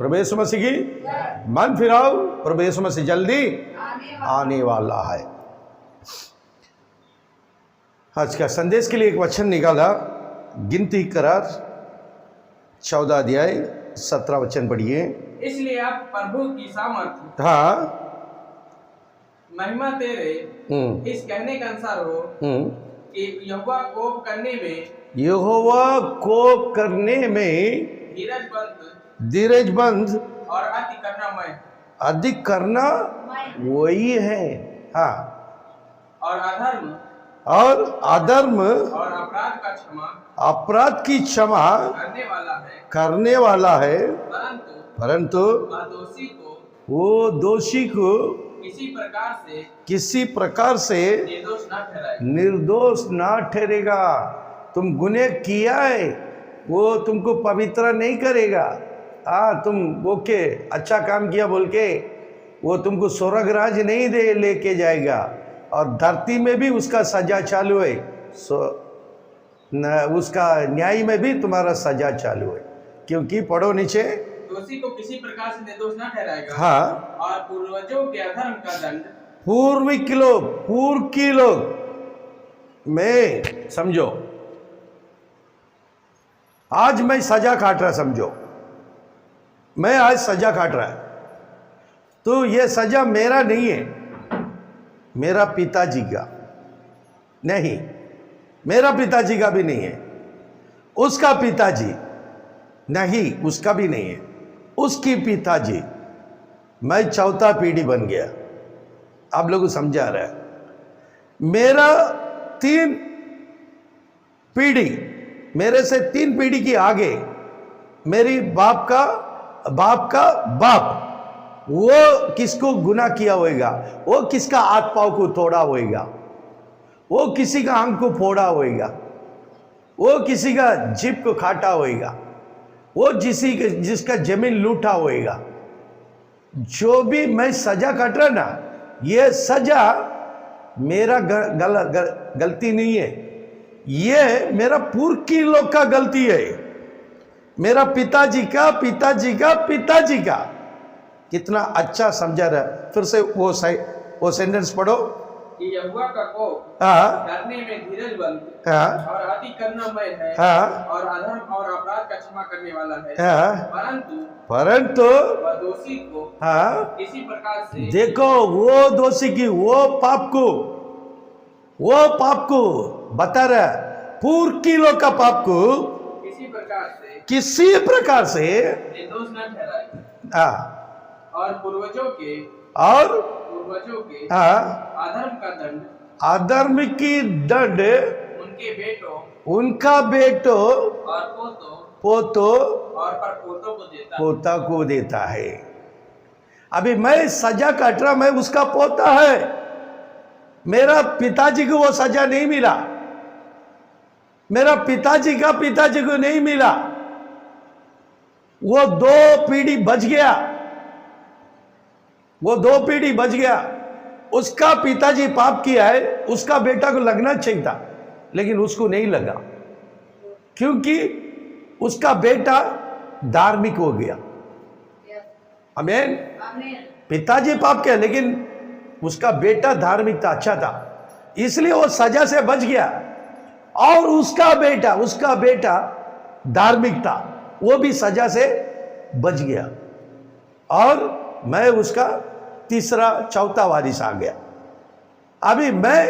प्रभु यीशु मसीह की मन फिराओ, प्रभु यीशु मसीह जल्दी आने वाला है। आज का संदेश के लिए एक वचन निकाला, गिनती करार 14 अध्याय 17 वचन पढ़िए। इसलिए अब प्रभु की सामर्थ हाँ महिमा तेरे इस कहने के अनुसार हो कि यहोवा कोप करने में धीरज बंद और अधिक करना वही है। हाँ, और अधर्म और अपराध की क्षमा करने वाला है, परंतु वो दोषी को किसी प्रकार से निर्दोष ना ठहरेगा। तुम गुनाह किया है, वो तुमको पवित्र नहीं करेगा। तुम ओके अच्छा काम किया बोल के वो तुमको स्वर्ग राज नहीं दे लेके जाएगा, और धरती में भी उसका सजा चालू है, उसका न्याय में भी तुम्हारा सजा चालू है। क्योंकि पढ़ो नीचे, दोषी को किसी प्रकार से निर्दोष न ठहराएगा। हाँ, और पूर्वजों के अधर्म का दंड पूर्व की लोग में समझो, आज मैं सजा काट रहा, समझो मैं आज सजा काट रहा है, तो ये सजा मेरा नहीं है, मेरा पिताजी का नहीं, मेरा पिताजी का भी नहीं है, उसका पिताजी नहीं, उसका भी नहीं है, उसकी पिताजी। मैं चौथा पीढ़ी बन गया। आप लोगों को समझा रहा है, मेरा 3 पीढ़ी, मेरे से 3 पीढ़ी की आगे मेरी बाप का बाप, वो किसको गुनाह किया होगा, वो किसका हाथ पांव को तोड़ा होगा, वो किसी का आंख को फोड़ा होगा, वो किसी का जीभ को काटा होगा, वो जिसका जमीन लूटा होगा। जो भी मैं सजा काट रहा ना, ये सजा मेरा गलती नहीं है, ये मेरा पूर्व की लोग का गलती है, मेरा पिताजी का। कितना अच्छा समझा रहा है। फिर से वो सेंटेंस पढ़ो कि यहोवा का कोप करने में धीरज बंद और अति करुणामय है, और अधर्म और अपराध का क्षमा करने वाला है, परंतु वह दोषी को किसी प्रकार से, देखो वो दोषी की वो पाप को बता रहा है, पूर्व की लोग का पाप को किसी प्रकार से निर्दोष न ठहराए, और पूर्वजों के अधर्म की दंड उनका बेटों और पोतों और पोता को देता है। अभी मैं सजा काट रहा, मैं उसका पोता है, मेरा पिताजी को वो सजा नहीं मिला, मेरा पिताजी को नहीं मिला, वो 2 पीढ़ी बच गया, उसका पिताजी पाप किया है, उसका बेटा को लगना चाहिए था, लेकिन उसको नहीं लगा, क्योंकि उसका बेटा धार्मिक हो गया। आमीन। पिताजी पाप किया, लेकिन उसका बेटा धार्मिक था, अच्छा था, इसलिए वो सजा से बच गया, और उसका बेटा धार्मिक था, वो भी सजा से बच गया, और मैं उसका तीसरा चौथा वारिस आ गया। अभी मैं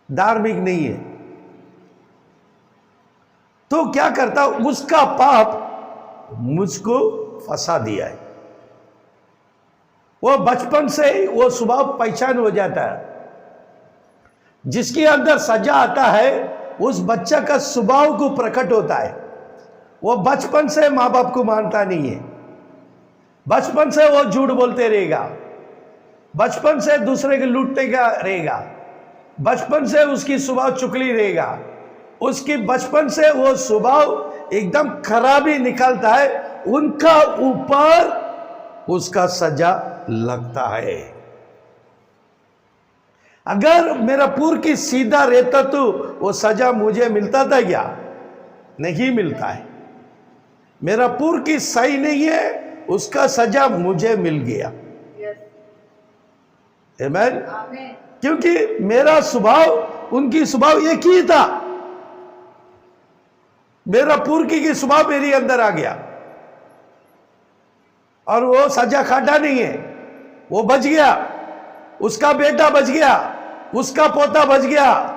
धार्मिक नहीं है, तो क्या करता, उसका पाप मुझको फंसा दिया है। वो बचपन से ही वो स्वभाव पहचान हो जाता है, जिसके अंदर सजा आता है उस बच्चा का स्वभाव को प्रकट होता है। वो बचपन से माँ बाप को मानता नहीं है, बचपन से वो झूठ बोलते रहेगा, बचपन से दूसरे के लूटने का रहेगा, बचपन से उसकी स्वभाव चुगली रहेगा, उसकी बचपन से वो स्वभाव एकदम खराबी निकलता है, उनका ऊपर उसका सजा लगता है। अगर मेरा पूर्व की सीधा रहता तो वो सजा मुझे मिलता था क्या? नहीं मिलता है। मेरा पूर्व की सही नहीं है, उसका सजा मुझे मिल गया। आमीन। क्योंकि मेरा स्वभाव उनकी स्वभाव एक ही था, मेरा पूर्व की स्वभाव मेरे अंदर आ गया और वो सजा खाटा नहीं है, वो बच गया, उसका बेटा बच गया, उसका पोता बच गया,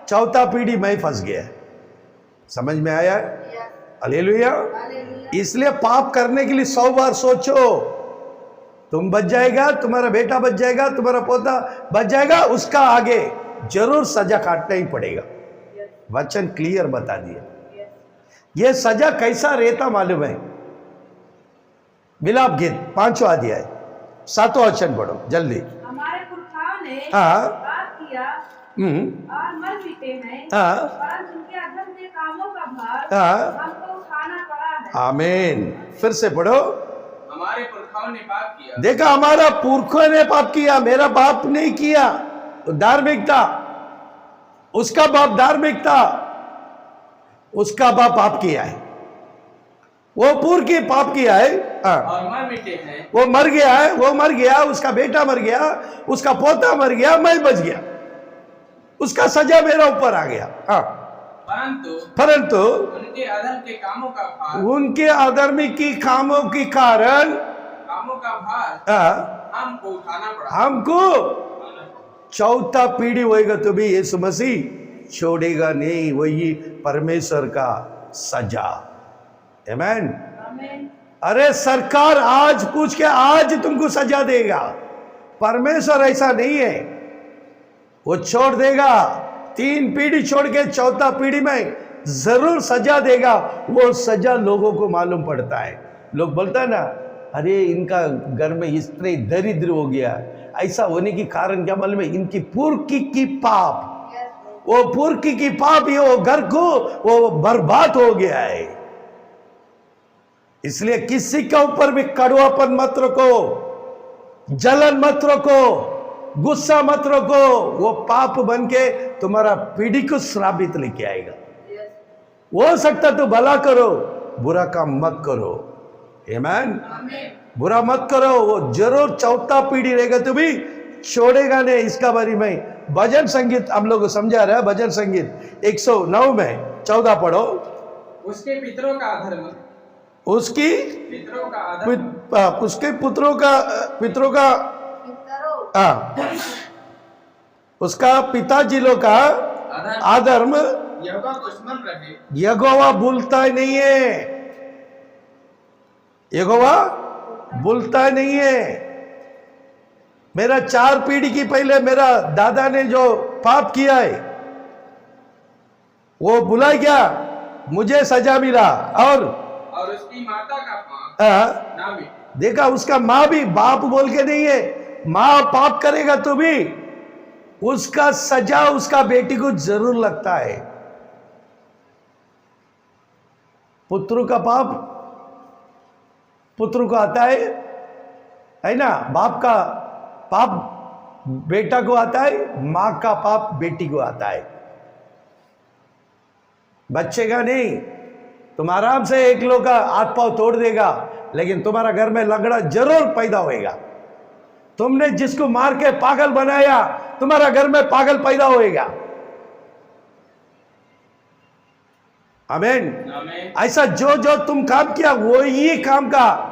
चौथा पीढ़ी मैं फंस गया। समझ में आया है? हालेलुया। इसलिए पाप करने के लिए 100 बार सोचो। तुम बच जाएगा, तुम्हारा बेटा बच जाएगा, तुम्हारा पोता बच जाएगा, उसका आगे जरूर सजा काटना ही पड़ेगा। वचन क्लियर बता दिया। यह सजा कैसा रहता मालूम है? विलाप गीत 5वां अध्याय 7वां वचन पढ़ो जल्दी। हमारे पुरखाओं ने हाँ। पाप किया और मर मिटे हैं, हाँ। परंतु उनके अधर्म के कामों का भार हाँ। हमको उठाना पड़ा है। आमीन। फिर से पढ़ो। हमारे पुरखाओं ने पाप किया। देखा, हमारा पुरखों ने पाप किया, मेरा बाप नहीं किया। धार्मिकता, उसका बाप धार्मिकता, उसका बाप पाप किया है, वो पूर्व की पाप किया है। हाँ। और मर मिटे हैं। वो मर गया है, वो मर गया, उसका बेटा मर गया, उसका पोता मर गया, मैं बच गया, उसका सजा मेरा ऊपर आ गया। हाँ। परंतु उनके अधर्म के कामों का भार, उनके अधर्मी की कामों के कारण कामों का भार हाँ, हमको उठाना पड़ा। हमको चौथा पीढ़ी होएगा तो भी यीशु मसीह छोड़ेगा नहीं, वही परमेश्वर का सजा। आमीन। आमीन। अरे सरकार आज पूछ के आज तुमको सजा देगा, परमेश्वर ऐसा नहीं है, वो छोड़ देगा। 3 पीढ़ी छोड़ के चौथा पीढ़ी में जरूर सजा देगा। वो सजा लोगों को मालूम पड़ता है। लोग बोलता है ना, अरे इनका घर में इस तरह दरिद्र हो गया, ऐसा होने की कारण क्या मालूम है? इनकी पूर्व की पाप, वो पूर्व की पाप ही वो घर को वो बर्बाद हो गया है। इसलिए किसी के ऊपर भी कड़वापन मत रखो, जलन मत रखो, गुस्सा मत रखो, वो पाप बन के तुम्हारा पीढ़ी को श्रापित लेके आएगा। हो सकता तो भला करो, बुरा काम मत करो। आमीन। बुरा मत करो, वो जरूर चौथा पीढ़ी रहेगा तो भी छोड़ेगा नहीं। इसका बारे में भजन संगीत हम लोग को समझा रहा है। भजन संगीत 109 में 14 पढ़ो। उसके पितरों का अधर्म, उसकी पितरों का अधर्म, उसके पितरों का हाँ, उसका पिताजी लोग का अधर्म यहोवा को स्मरण रहे। यहोवा भूलता ही नहीं है, यहोवा भूलता ही नहीं है। मेरा 4 पीढ़ी की पहले मेरा दादा ने जो पाप किया है वो भुला गया, मुझे सजा मिला। और उसकी माता का पाप ना मिटे। देखा, उसका माँ भी बाप बोल के नहीं है, माँ पाप करेगा तो भी उसका सजा उसका बेटी को जरूर लगता है। पुत्र का पाप पुत्र को आता है ना? बाप का पाप बेटा को आता है, माँ का पाप बेटी को आता है। बचेगा नहीं। तुम आराम से एक लोग का हाथ पांव तोड़ देगा, लेकिन तुम्हारा घर में लगड़ा जरूर पैदा होएगा। तुमने जिसको मार के पागल बनाया, तुम्हारा घर में पागल पैदा होएगा। आमीन। ऐसा जो जो तुम काम किया वो ही काम का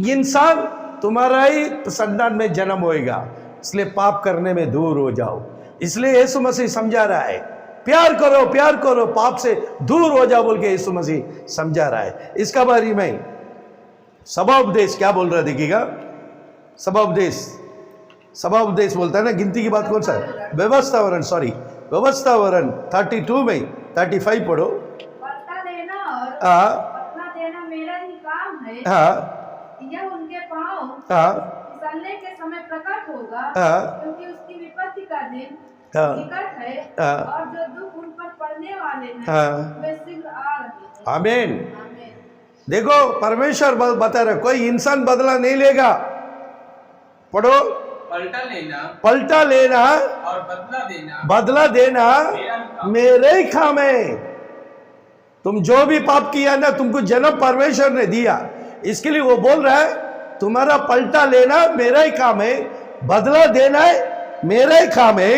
इंसान तुम्हारा ही संतान में जन्म होएगा। इसलिए पाप करने में दूर हो जाओ। इसलिए यीशु मसीह समझा रहा है, प्यार करो, प्यार करो, पाप से दूर हो जाओ बोल के यीशु मसीह समझा रहा है। इसका बारे में सभाउपदेश क्या बोल रहा है देखिएगा। सभाउपदेश बोलता है ना, गिनती की बात कौन सा है? व्यवस्थावरण, सॉरी व्यवस्थावरण 32 में 35 पढ़ो। बदला देना और बदला देना मेरा ही काम है। यह उनके पांव फिसलने के समय प्रकट होगा, क्योंकि उसकी विपत्ति का दिन निकट है और जो दुख उन पर पड़ने वाले हैं वे शीघ्र आ रहे हैं। आमीन। देखो, परमेश्वर बता रहे, कोई इंसान बदला नहीं लेगा। पढ़ो। पलटा लेना और बदला देना मेरे ही काम है। तुम जो भी पाप किया ना, तुमको जन्म परमेश्वर ने दिया, इसके लिए वो बोल रहा है तुम्हारा पलटा लेना मेरा ही काम है, बदला देना है मेरा ही काम है।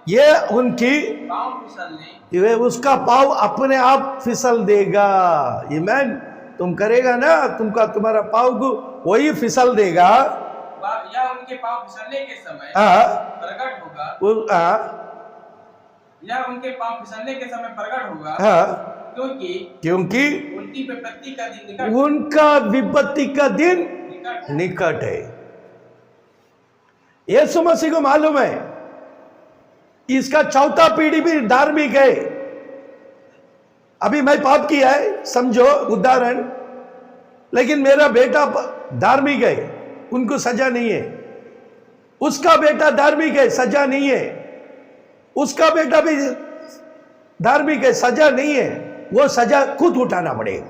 ये उनकी पाँव फिसलने, ये उसका पाँव अपने आप फिसल देगा। आमीन। तुम करेगा ना, तुम्हारा पाँव को वही फिसल देगा। या उनके पाँव फिसलने के समय प्रकट होगा, या उनके पाँव फिसलने के समय प्रकट होगा, क्योंकि उनकी विपत्ति का दिन निकट, उनका विपत्ति का दिन निकट है। यीशु मसीह को मालूम है इसका चौथा पीढ़ी भी धार्मिक है। अभी मैं पाप किया है, समझो उदाहरण, लेकिन मेरा बेटा धार्मिक है, उनको सजा नहीं है। उसका बेटा धार्मिक है, सजा नहीं है। उसका बेटा भी धार्मिक है, सजा नहीं है। वो सजा खुद उठाना पड़ेगा।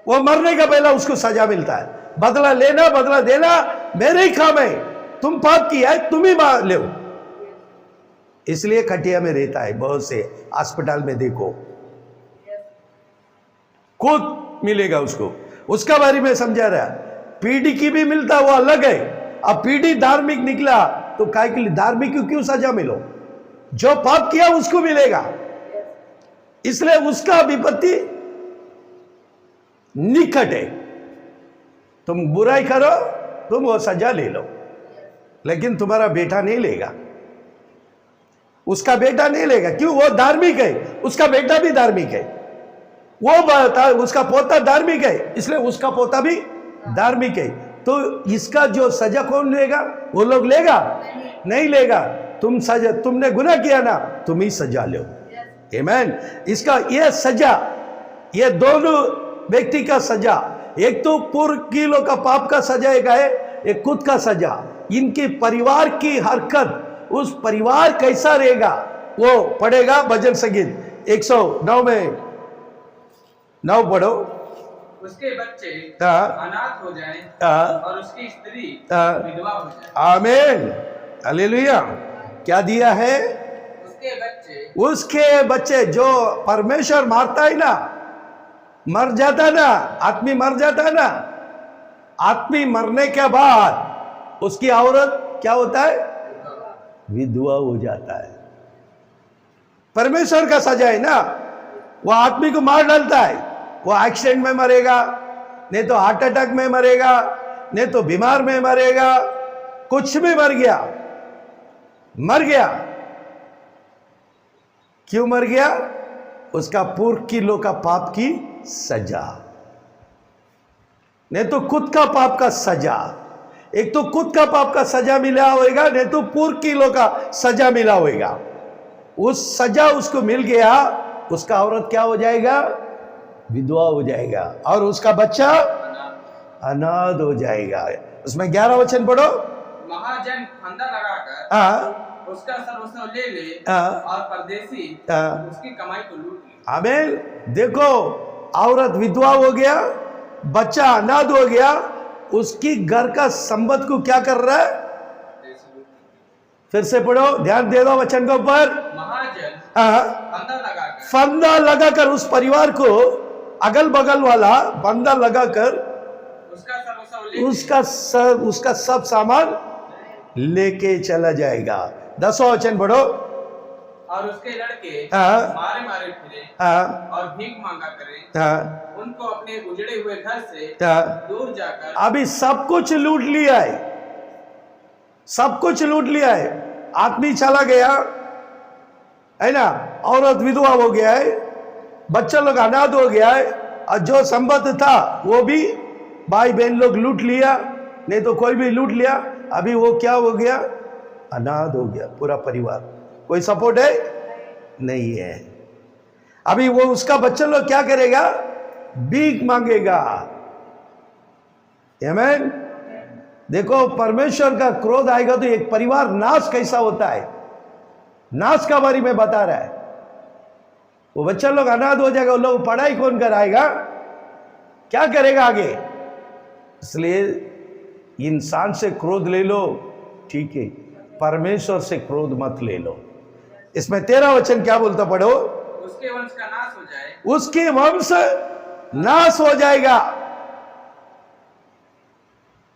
वो मरने का पहला उसको सजा मिलता है। बदला लेना, बदला देना मेरे ही काम है। तुम पाप किया है, तुम ही मान लो। इसलिए खटिया में रहता है। बहुत से अस्पताल में देखो, खुद मिलेगा उसको। उसका बारे में समझा रहा, पीढ़ी की भी मिलता, वो अलग है। अब पीढ़ी धार्मिक निकला तो काय के लिए धार्मिक को क्यों सजा मिलो? जो पाप किया उसको मिलेगा, इसलिए उसका विपत्ति निकट है। तुम बुराई करो, तुम वो सजा ले लो, लेकिन तुम्हारा बेटा नहीं लेगा। उसका बेटा नहीं लेगा। क्यों? वो धार्मिक है, उसका बेटा भी धार्मिक है। वो उसका पोता धार्मिक है, इसलिए उसका पोता भी धार्मिक है। तो इसका जो सजा कौन लेगा? वो लोग लेगा? नहीं लेगा। तुम सजा, तुमने गुनाह किया ना, तुम ही सजा लो। आमीन। इसका ये सजा, ये दोनों व्यक्ति का सजा, एक तो पूर्व किलो का पाप का सजा एक है, एक खुद का सजा। इनके परिवार की हरकत, उस परिवार कैसा रहेगा वो पढ़ेगा। भजन संगीत 109 में 9 पढ़ो। उसके बच्चे अनाथ हो जाएं और उसकी स्त्री विधवा हो जाए। आमीन, हालेलुया। क्या दिया है? उसके बच्चे जो परमेश्वर मारता है ना, मर जाता ना, आदमी मर जाता है ना, आदमी मरने के बाद उसकी औरत क्या होता है? विधवा हो जाता है। परमेश्वर का सजा है ना। वो आदमी को मार डालता है, वो एक्सीडेंट में मरेगा, नहीं तो हार्ट अटैक में मरेगा, नहीं तो बीमार में मरेगा, कुछ भी मर गया। क्यों मर गया? उसका पूर्व किलो का पाप की सजा, नहीं तो खुद का पाप का सजा। एक तो खुद का पाप का सजा मिला होगा, नहीं तो पूर्व किलो का सजा मिला होगा। उस सजा उसको मिल गया, उसका औरत क्या हो जाएगा? विधवा हो जाएगा, और उसका बच्चा अनाथ हो जाएगा। उसमें 11 वचन पढ़ो। महाजन फंदा लगाकर उसका सर्वस्व ले ले और परदेसी उसकी कमाई को लूट ले। आमीन। देखो, औरत विधवा हो गया, बच्चा अनाथ हो गया, उसकी घर का संपत्ति को क्या कर रहा है? फिर से पढ़ो, ध्यान दे दो वचन के ऊपर। महाजन फंदा लगाकर उस परिवार को, अगल बगल वाला फंदा लगाकर उसका सब सामान लेके चला जाएगा। 10वां वचन पढ़ो। और उसके लड़के मारे मारे फिरे और भीख मांगा करें, उनको अपने उजड़े हुए घर से दूर जाकर। अभी सब कुछ लूट लिया है, सब कुछ लूट लिया है। आदमी चला गया है ना, औरत विधवा हो गया है, बच्चा लोग अनाथ हो गया है, और जो संपत्ति था वो भी भाई बहन लोग लूट लिया, नहीं तो कोई भी लूट लिया। अभी वो क्या हो गया? अनाथ हो गया पूरा परिवार। कोई सपोर्ट है? नहीं है। अभी वो उसका बच्चा लोग क्या करेगा? भीख मांगेगा। आमीन। देखो, परमेश्वर का क्रोध आएगा तो एक परिवार नाश कैसा होता है, नाश का बारे में बता रहा है। वो बच्चा लोग अनाथ हो जाएगा, वो लोग पढ़ाई कौन कराएगा? क्या करेगा आगे? इसलिए इंसान से क्रोध ले लो, ठीक है, परमेश्वर से क्रोध मत ले लो। इसमें 13 वचन क्या बोलता, पढ़ो। उसके वंश का नाश हो जाए, उसकी वंश नाश हो जाएगा।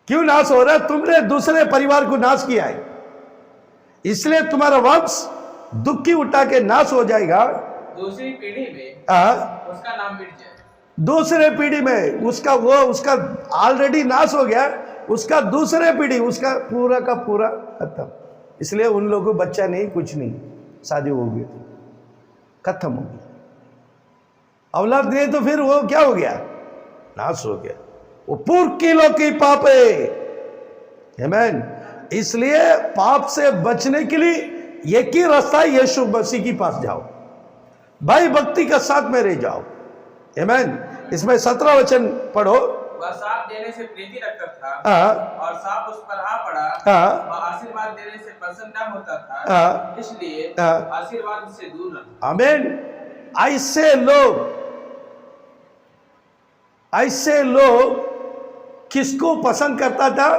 क्यों नाश हो रहा है? तुमने दूसरे परिवार को नाश किया है, इसलिए तुम्हारा वंश दुखी उठा के नाश हो जाएगा। दूसरी पीढ़ी में उसका नाम मिट जाए। दूसरे पीढ़ी में उसका ऑलरेडी नाश हो गया, उसका दूसरे पीढ़ी उसका पूरा का पूरा खत्म। इसलिए उन लोगों को बच्चा नहीं, कुछ नहीं, शादी हो गई तो खत्म हो गया। औलाद नहीं तो फिर वो क्या हो गया? नाश हो गया। वो पूर्व के लोग की पाप है। आमीन। इसलिए पाप से बचने के लिए एक ही रास्ता है, यीशु मसीह के पास जाओ, भाई भक्ति का साथ में रह जाओ। आमीन। इसमें 17 वचन पढ़ो। वह साप देने से प्रीति रखता था और साप उस पर आ पड़ा। वह आशीर्वाद देने से प्रसन्न न होता था, इसलिए आशीर्वाद उससे दूर रखा। आमीन। ऐसे लोग किसको पसंद करता था?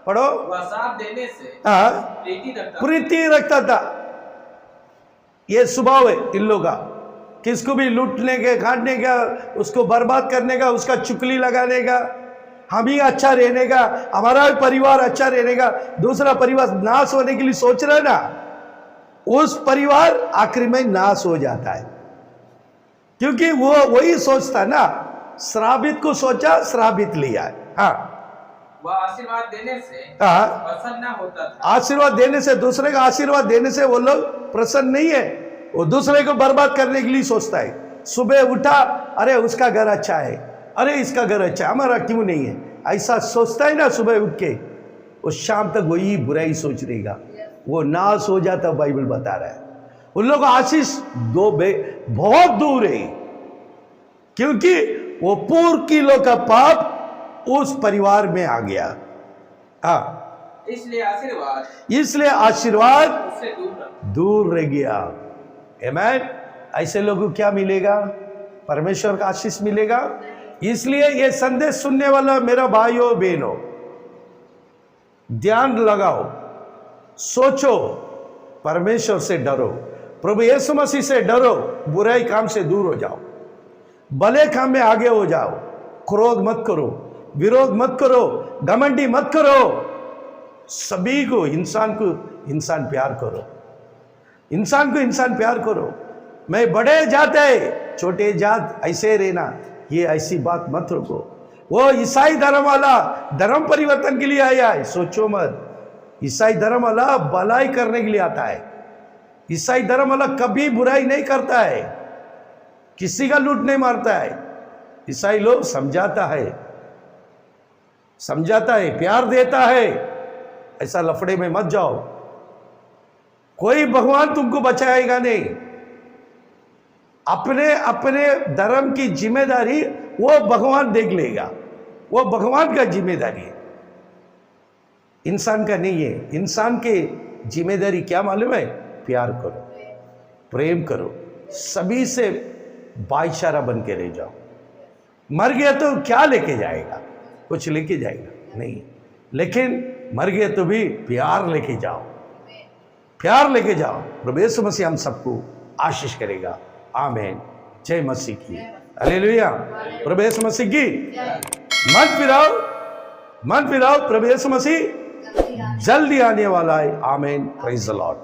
पढ़ो। वह साप देने से प्रीति रखता था। ये स्वभाव है इन लोगों का, किसको भी लूटने के, काटने का, उसको बर्बाद करने का, उसका चुगली लगाने का, हम ही अच्छा रहने का, हमारा परिवार अच्छा रहने का, दूसरा परिवार नाश होने के लिए सोच रहा है ना, उस परिवार आखिर में नाश हो जाता है। क्योंकि वो वही सोचता ना, श्रापित को सोचा, श्रापित लिया। हाँ, वह आशीर्वाद देने से प्रसन्न न होता था। आशीर्वाद देने से, दूसरे का आशीर्वाद देने से वो लोग प्रसन्न नहीं है, वो दूसरे को बर्बाद करने के लिए सोचता है। सुबह उठा, अरे उसका घर अच्छा है, अरे इसका घर अच्छा है, हमारा क्यों नहीं है, ऐसा सोचता है ना सुबह उठ के, वो शाम तक वही बुराई सोच रहेगा, वो नाश हो जाता। बाइबल बता रहा है उन लोगों को आशीष बहुत दूर है, क्योंकि वो पूर्व की लोग का पाप उस परिवार में आ गया। हाँ, इसलिए आशीर्वाद उससे दूर रह गया। आमीन। ऐसे लोगों को क्या मिलेगा? परमेश्वर का आशीष मिलेगा। इसलिए ये संदेश सुनने वाला मेरा भाइयों बहनों, ध्यान लगाओ, सोचो, परमेश्वर से डरो, प्रभु यीशु मसीह से डरो, बुराई काम से दूर हो जाओ, भले काम में आगे हो जाओ, क्रोध मत करो, विरोध मत करो, घमंडी मत करो, सभी को इंसान प्यार करो, इंसान को इंसान प्यार करो। मैं बड़े जात है, छोटे जात ऐसे रहना, ये ऐसी बात मत रखो। वो ईसाई धर्म वाला धर्म परिवर्तन के लिए आया है, सोचो मत। ईसाई धर्म वाला भलाई करने के लिए आता है। ईसाई धर्म वाला कभी बुराई नहीं करता है, किसी का लूट नहीं मारता है। ईसाई लोग समझाता है, प्यार देता है। ऐसा लफड़े में मत जाओ, कोई भगवान तुमको बचाएगा नहीं। अपने धर्म की जिम्मेदारी वो भगवान देख लेगा, वो भगवान का जिम्मेदारी है, इंसान का नहीं है। इंसान की जिम्मेदारी क्या मालूम है? प्यार करो, प्रेम करो, सभी से भाईचारा बन के रह जाओ। मर गया तो क्या लेके जाएगा? कुछ लेके जाएगा नहीं, लेकिन मर गया तो भी प्यार लेके जाओ, प्यार लेके जाओ। प्रभु यीशु मसीह हम सबको आशीष करेगा। आमीन। जय मसीह की, हालेलुया। प्रभु यीशु मसीह की। मन फिराओ, प्रभु यीशु मसीह जल्दी आने वाला है। आमीन। Praise the Lord.